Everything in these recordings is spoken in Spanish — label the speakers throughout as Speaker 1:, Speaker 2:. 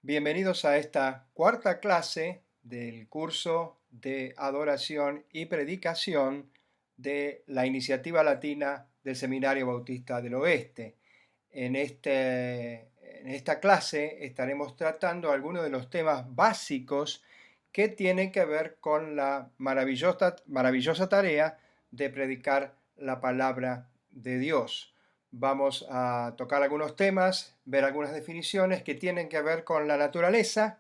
Speaker 1: Bienvenidos a esta cuarta clase del curso de adoración y predicación de la Iniciativa Latina del Seminario Bautista del Oeste. En esta clase estaremos tratando algunos de los temas básicos que tienen que ver con la maravillosa tarea de predicar la palabra de Dios. Vamos a tocar algunos temas, ver algunas definiciones que tienen que ver con la naturaleza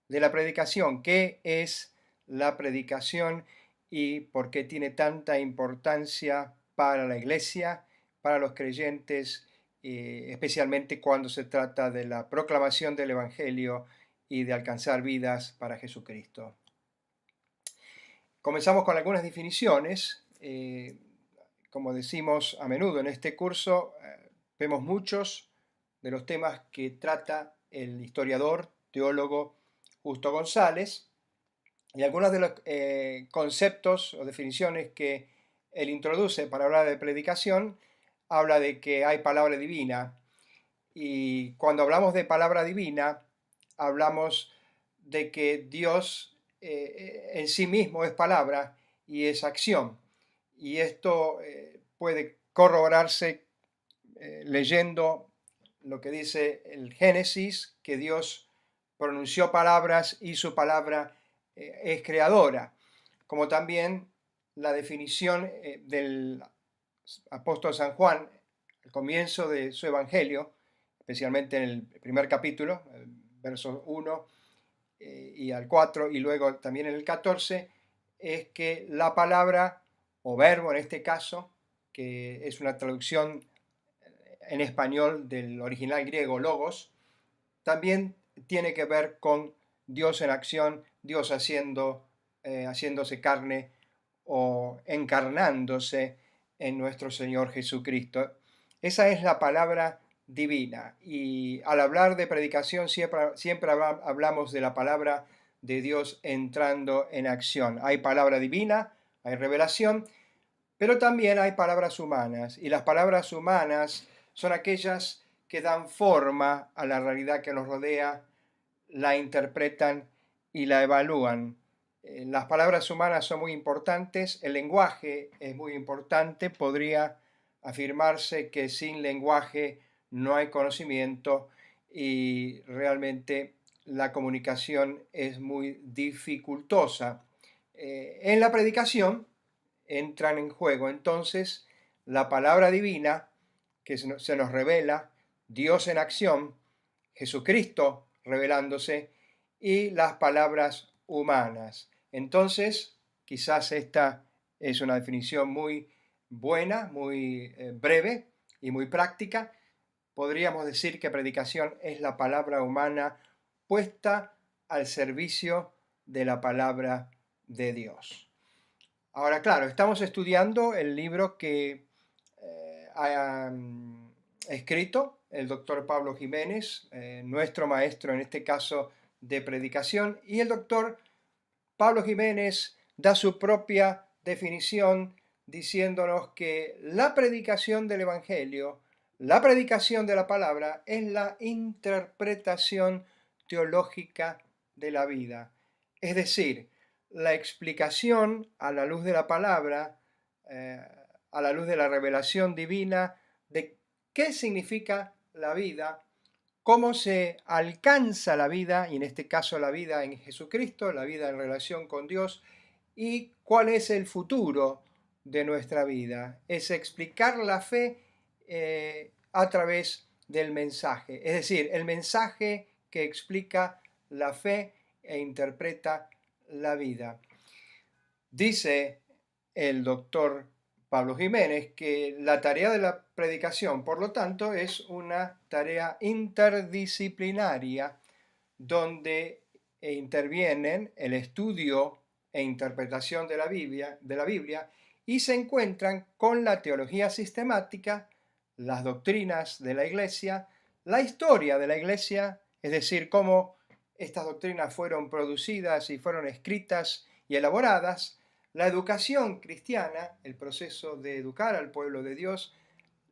Speaker 1: de la predicación. ¿Qué es la predicación y por qué tiene tanta importancia para la iglesia, para los creyentes, especialmente cuando se trata de la proclamación del Evangelio y de alcanzar vidas para Jesucristo? Comenzamos con algunas definiciones. Como decimos a menudo en este curso, vemos muchos de los temas que trata el historiador, teólogo Justo González, y algunos de los conceptos o definiciones que él introduce para hablar de predicación, habla de que hay palabra divina, y cuando hablamos de palabra divina, hablamos de que Dios en sí mismo es palabra y es acción. Y esto puede corroborarse leyendo lo que dice el Génesis, que Dios pronunció palabras y su palabra es creadora, como también la definición del apóstol San Juan al comienzo de su evangelio, especialmente en el primer capítulo, versos 1 y al 4, y luego también en el 14, es que la palabra, o verbo en este caso, que es una traducción en español del original griego logos, también tiene que ver con Dios en acción, Dios haciéndose carne o encarnándose en nuestro Señor Jesucristo. Esa es la palabra divina, y al hablar de predicación siempre hablamos de la palabra de Dios entrando en acción. Hay palabra divina, hay revelación, pero también hay palabras humanas, y las palabras humanas son aquellas que dan forma a la realidad que nos rodea, la interpretan y la evalúan. Las palabras humanas son muy importantes, el lenguaje es muy importante, podría afirmarse que sin lenguaje no hay conocimiento y realmente la comunicación es muy dificultosa. En la predicación entran en juego entonces la palabra divina que se nos revela, Dios en acción, Jesucristo revelándose, y las palabras humanas. Entonces, quizás esta es una definición muy buena, muy breve y muy práctica. Podríamos decir que predicación es la palabra humana puesta al servicio de la palabra de Dios. Ahora, claro, estamos estudiando el libro que ha escrito el doctor Pablo Jiménez, nuestro maestro en este caso de predicación, y el doctor Pablo Jiménez da su propia definición diciéndonos que la predicación del Evangelio, la predicación de la palabra, es la interpretación teológica de la vida. Es decir, la explicación a la luz de la palabra, a la luz de la revelación divina, de qué significa la vida, cómo se alcanza la vida, y en este caso la vida en Jesucristo, la vida en relación con Dios, y cuál es el futuro de nuestra vida. Es explicar la fe a través del mensaje, es decir, el mensaje que explica la fe e interpreta la vida. Dice el doctor Pablo Jiménez que la tarea de la predicación, por lo tanto, es una tarea interdisciplinaria donde intervienen el estudio e interpretación de la Biblia y se encuentran con la teología sistemática, las doctrinas de la Iglesia, la historia de la Iglesia, es decir, cómo estas doctrinas fueron producidas y fueron escritas y elaboradas, la educación cristiana, el proceso de educar al pueblo de Dios,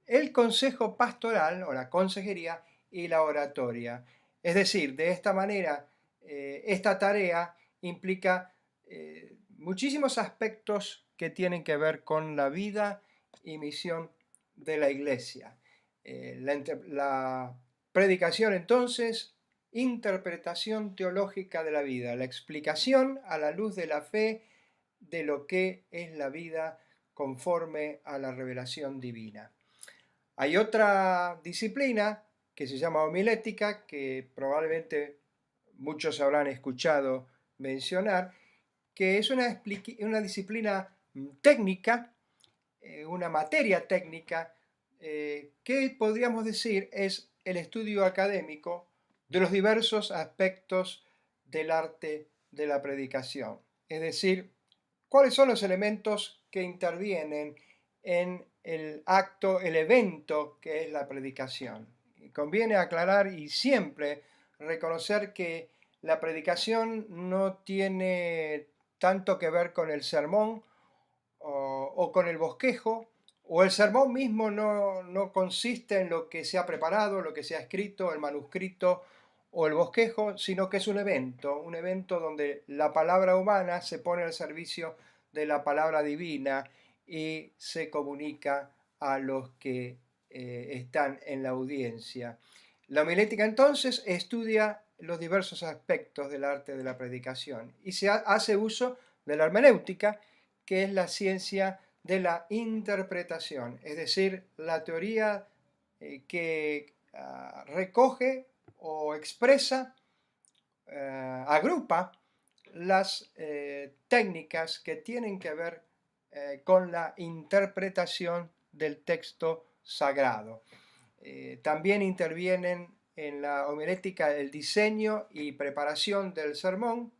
Speaker 1: el consejo pastoral o la consejería y la oratoria. Es decir, de esta manera, esta tarea implica muchísimos aspectos que tienen que ver con la vida y misión de la iglesia. La predicación entonces, interpretación teológica de la vida, la explicación a la luz de la fe de lo que es la vida conforme a la revelación divina. Hay otra disciplina que se llama homilética, que probablemente muchos habrán escuchado mencionar, que es una disciplina técnica, una materia técnica, que podríamos decir es el estudio académico de los diversos aspectos del arte de la predicación. Es decir, cuáles son los elementos que intervienen en el acto, el evento que es la predicación. Y conviene aclarar y siempre reconocer que la predicación no tiene tanto que ver con el sermón o con el bosquejo, o el sermón mismo no consiste en lo que se ha preparado, lo que se ha escrito, el manuscrito o el bosquejo, sino que es un evento donde la palabra humana se pone al servicio de la palabra divina y se comunica a los que están en la audiencia. La homilética entonces estudia los diversos aspectos del arte de la predicación y se hace uso de la hermenéutica, que es la ciencia de la interpretación, es decir, la teoría que recoge o expresa, agrupa las técnicas que tienen que ver con la interpretación del texto sagrado. También intervienen en la homilética el diseño y preparación del sermón,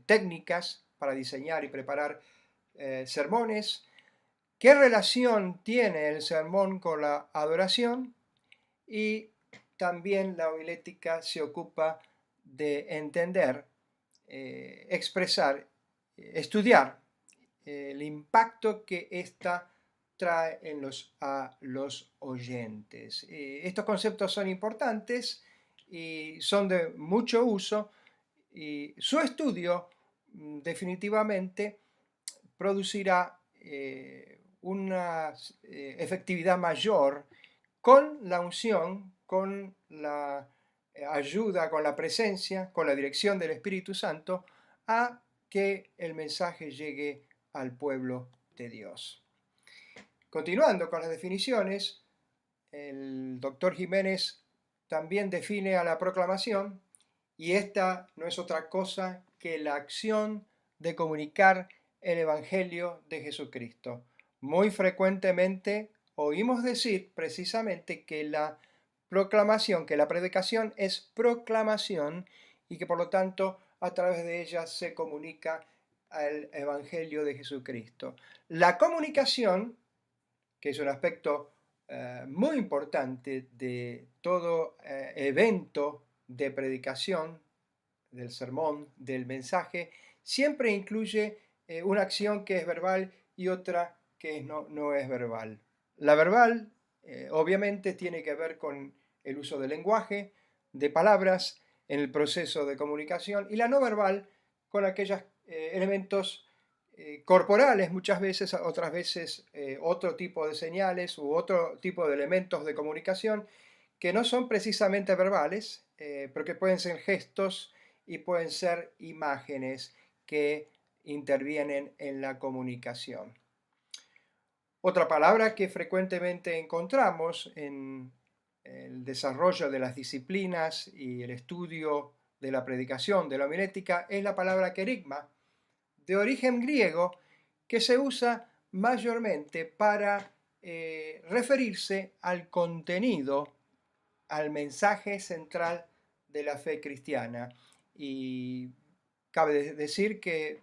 Speaker 1: técnicas para diseñar y preparar sermones, qué relación tiene el sermón con la adoración, y también la homilética se ocupa de entender, expresar, estudiar el impacto que ésta trae a los oyentes. Estos conceptos son importantes y son de mucho uso, y su estudio definitivamente producirá una efectividad mayor con la unción, con la ayuda, con la presencia, con la dirección del Espíritu Santo, a que el mensaje llegue al pueblo de Dios. Continuando con las definiciones, el doctor Jiménez también define a la proclamación, y esta no es otra cosa que la acción de comunicar el Evangelio de Jesucristo. Muy frecuentemente oímos decir precisamente que la proclamación, que la predicación es proclamación, y que por lo tanto a través de ella se comunica el Evangelio de Jesucristo. La comunicación, que es un aspecto muy importante de todo evento de predicación, del sermón, del mensaje, siempre incluye una acción que es verbal y otra que no es verbal. La verbal, obviamente, tiene que ver con el uso del lenguaje, de palabras en el proceso de comunicación, y la no verbal con aquellos elementos corporales, muchas veces, otras veces otro tipo de señales u otro tipo de elementos de comunicación que no son precisamente verbales, pero que pueden ser gestos y pueden ser imágenes que intervienen en la comunicación. Otra palabra que frecuentemente encontramos en el desarrollo de las disciplinas y el estudio de la predicación, de la homilética, es la palabra querigma, de origen griego, que se usa mayormente para referirse al contenido, al mensaje central de la fe cristiana. Y cabe decir que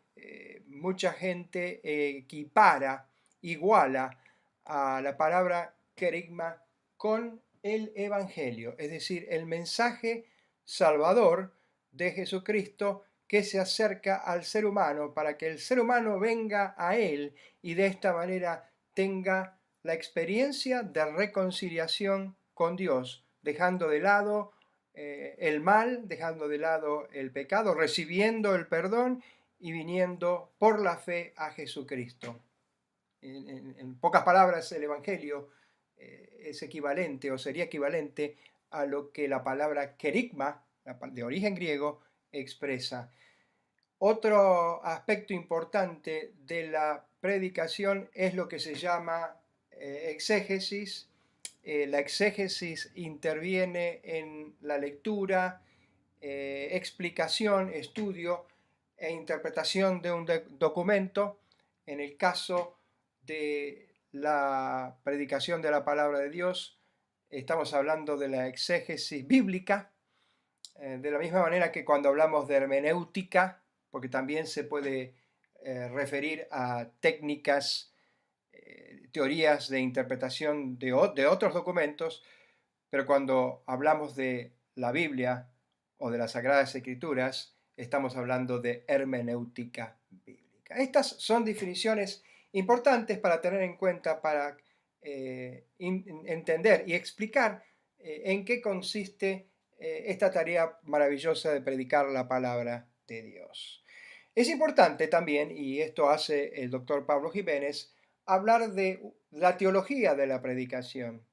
Speaker 1: mucha gente equipara, iguala a la palabra querigma con el Evangelio, es decir, el mensaje salvador de Jesucristo, que se acerca al ser humano para que el ser humano venga a él y de esta manera tenga la experiencia de reconciliación con Dios, dejando de lado el mal, dejando de lado el pecado, recibiendo el perdón y viniendo por la fe a Jesucristo. En pocas palabras, el Evangelio es equivalente o sería equivalente a lo que la palabra kerygma, de origen griego, expresa. Otro aspecto importante de la predicación es lo que se llama exégesis. La exégesis interviene en la lectura, explicación, estudio e interpretación de un documento. En el caso de la predicación de la palabra de Dios, estamos hablando de la exégesis bíblica, de la misma manera que cuando hablamos de hermenéutica, porque también se puede referir a técnicas, teorías de interpretación de otros documentos, pero cuando hablamos de la Biblia o de las Sagradas Escrituras, estamos hablando de hermenéutica bíblica. Estas son definiciones importantes para tener en cuenta, para entender y explicar en qué consiste esta tarea maravillosa de predicar la palabra de Dios. Es importante también, y esto hace el doctor Pablo Jiménez, hablar de la teología de la predicación,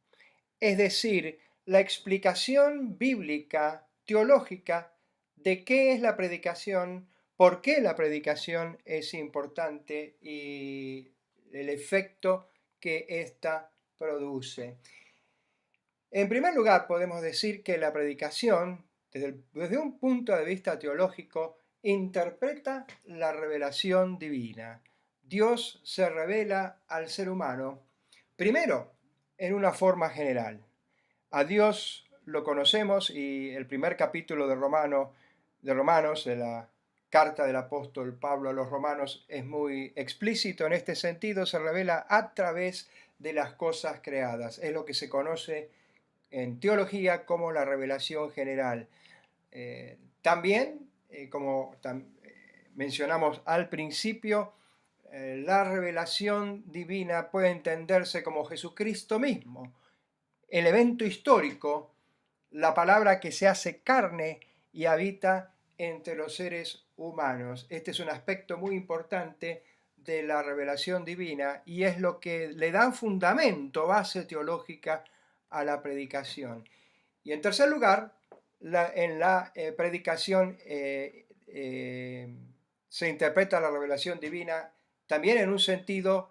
Speaker 1: es decir, la explicación bíblica, teológica, de qué es la predicación, por qué la predicación es importante y el efecto que ésta produce. En primer lugar, podemos decir que la predicación, desde un punto de vista teológico, interpreta la revelación divina. Dios se revela al ser humano, primero, en una forma general. A Dios lo conocemos y el primer capítulo de Romanos, de la carta del apóstol Pablo a los romanos, es muy explícito en este sentido, se revela a través de las cosas creadas. Es lo que se conoce en teología como la revelación general. También, como mencionamos al principio, la revelación divina puede entenderse como Jesucristo mismo, el evento histórico, la palabra que se hace carne y habita entre los seres humanos. Este es un aspecto muy importante de la revelación divina y es lo que le da fundamento, base teológica a la predicación. Y en tercer lugar, en la predicación se interpreta la revelación divina también en un sentido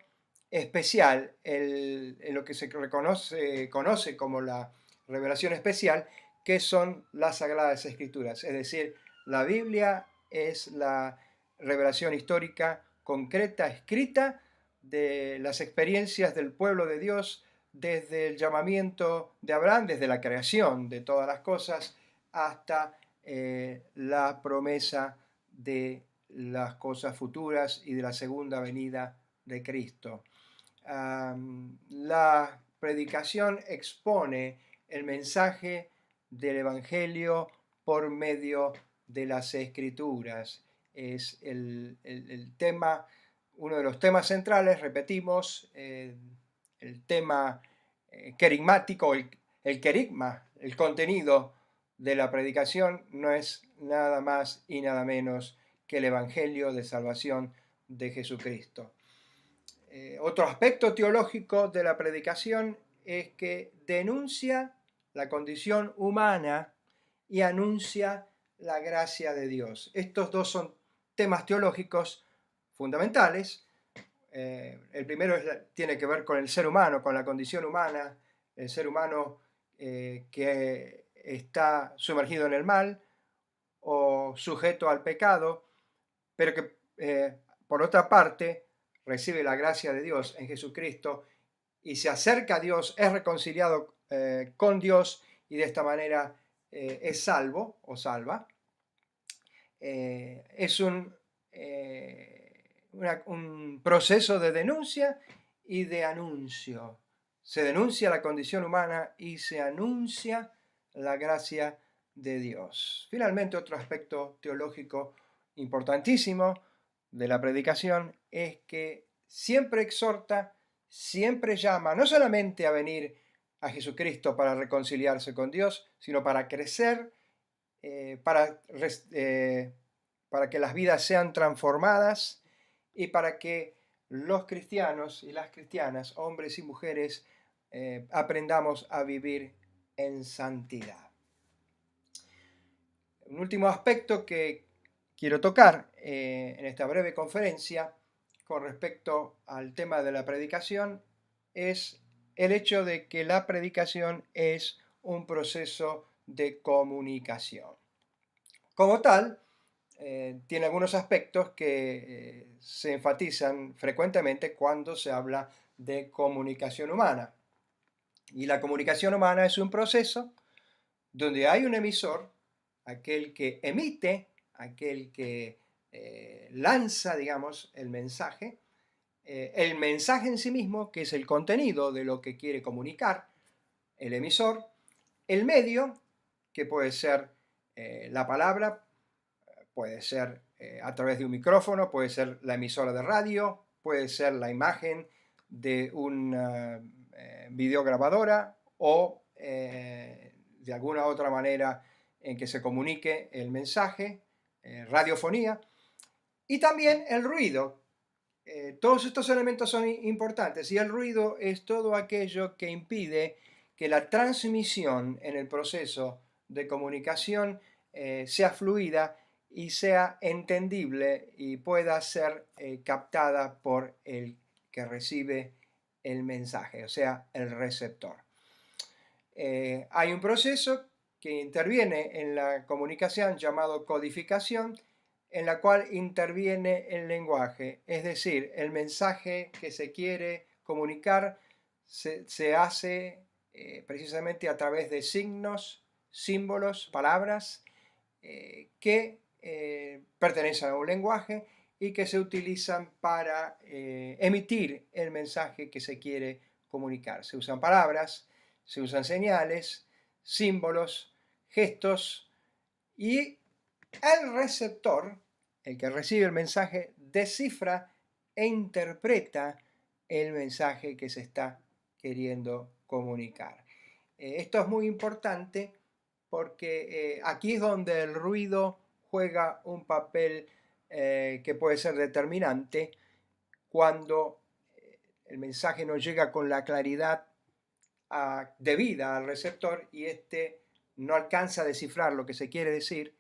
Speaker 1: especial, en lo que se conoce como la revelación especial, que son las Sagradas Escrituras. Es decir, la Biblia es la revelación histórica concreta, escrita, de las experiencias del pueblo de Dios desde el llamamiento de Abraham, desde la creación de todas las cosas, hasta la promesa de las cosas futuras y de la segunda venida de Cristo. La predicación expone el mensaje del Evangelio por medio de las Escrituras. Es el tema, uno de los temas centrales, repetimos, el tema querigmático, el querigma, el contenido de la predicación no es nada más y nada menos que el Evangelio de salvación de Jesucristo. Otro aspecto teológico de la predicación es que denuncia la condición humana y anuncia la gracia de Dios. Estos dos son temas teológicos fundamentales. El primero tiene que ver con el ser humano, con la condición humana, el ser humano que está sumergido en el mal o sujeto al pecado, pero que por otra parte recibe la gracia de Dios en Jesucristo y se acerca a Dios, es reconciliado con Dios y de esta manera es salvo o salva. Es un proceso de denuncia y de anuncio. Se denuncia la condición humana y se anuncia la gracia de Dios. Finalmente, otro aspecto teológico importantísimo de la predicación es que siempre exhorta, siempre llama, no solamente a venir a Jesucristo para reconciliarse con Dios, sino para crecer para que las vidas sean transformadas y para que los cristianos y las cristianas, hombres y mujeres, aprendamos a vivir en santidad. Un último aspecto que quiero tocar en esta breve conferencia con respecto al tema de la predicación es el hecho de que la predicación es un proceso de comunicación. Como tal, tiene algunos aspectos que se enfatizan frecuentemente cuando se habla de comunicación humana. Y la comunicación humana es un proceso donde hay un emisor, aquel que emite, aquel que lanza, digamos, el mensaje en sí mismo, que es el contenido de lo que quiere comunicar el emisor, el medio, que puede ser la palabra, puede ser a través de un micrófono, puede ser la emisora de radio, puede ser la imagen de una videograbadora o de alguna otra manera en que se comunique el mensaje, radiofonía, y también el ruido. Todos estos elementos son importantes y el ruido es todo aquello que impide que la transmisión en el proceso de comunicación sea fluida y sea entendible y pueda ser captada por el que recibe el mensaje, o sea, el receptor. Hay un proceso que interviene en la comunicación llamado codificación, en la cual interviene el lenguaje, es decir, el mensaje que se quiere comunicar se hace precisamente a través de signos, símbolos, palabras que pertenecen a un lenguaje y que se utilizan para emitir el mensaje que se quiere comunicar. Se usan palabras, se usan señales, símbolos, gestos y el receptor, el que recibe el mensaje, descifra e interpreta el mensaje que se está queriendo comunicar. Esto es muy importante porque aquí es donde el ruido juega un papel que puede ser determinante cuando el mensaje no llega con la claridad debida al receptor y éste no alcanza a descifrar lo que se quiere decir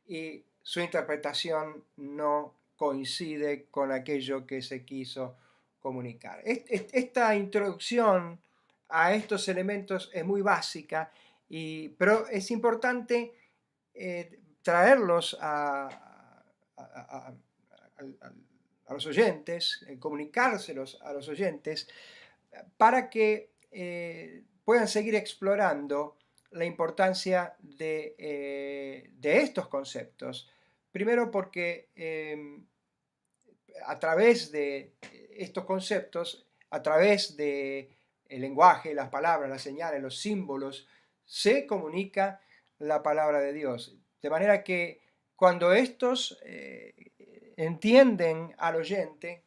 Speaker 1: y su interpretación no coincide con aquello que se quiso comunicar. Esta introducción a estos elementos es muy básica, pero es importante traerlos a los oyentes, comunicárselos a los oyentes, para que puedan seguir explorando la importancia de estos conceptos. Primero porque a través de estos conceptos, a través del lenguaje, las palabras, las señales, los símbolos, se comunica la palabra de Dios. De manera que cuando estos entienden al oyente,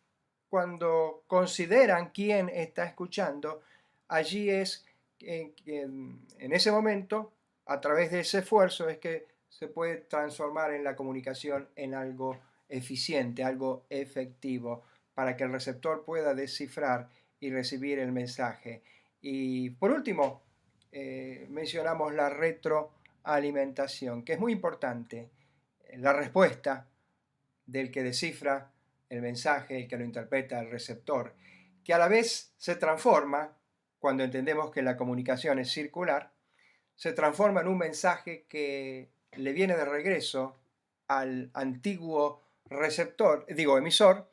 Speaker 1: cuando consideran quién está escuchando, allí es en ese momento, a través de ese esfuerzo, es que se puede transformar en la comunicación en algo eficiente, algo efectivo, para que el receptor pueda descifrar y recibir el mensaje. Y por último, mencionamos la retroalimentación, que es muy importante. La respuesta del que descifra el mensaje, el que lo interpreta, el receptor, que a la vez se transforma, cuando entendemos que la comunicación es circular, se transforma en un mensaje que le viene de regreso al antiguo emisor,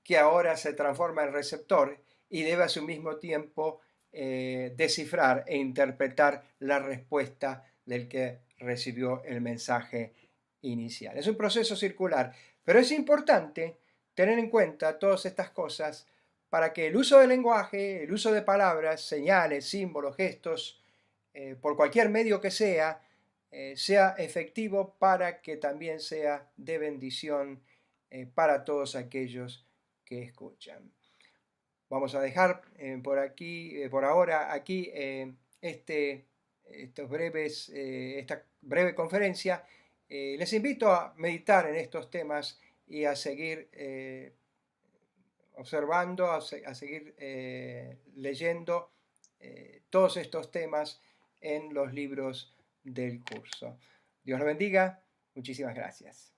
Speaker 1: que ahora se transforma en receptor y debe a su mismo tiempo descifrar e interpretar la respuesta del que recibió el mensaje inicial. Es un proceso circular, pero es importante tener en cuenta todas estas cosas para que el uso del lenguaje, el uso de palabras, señales, símbolos, gestos, por cualquier medio que sea efectivo para que también sea de bendición para todos aquellos que escuchan. Vamos a dejar por ahora aquí este esta breve conferencia, les invito a meditar en estos temas y a seguir observando, a seguir leyendo todos estos temas en los libros del curso. Dios los bendiga. Muchísimas gracias.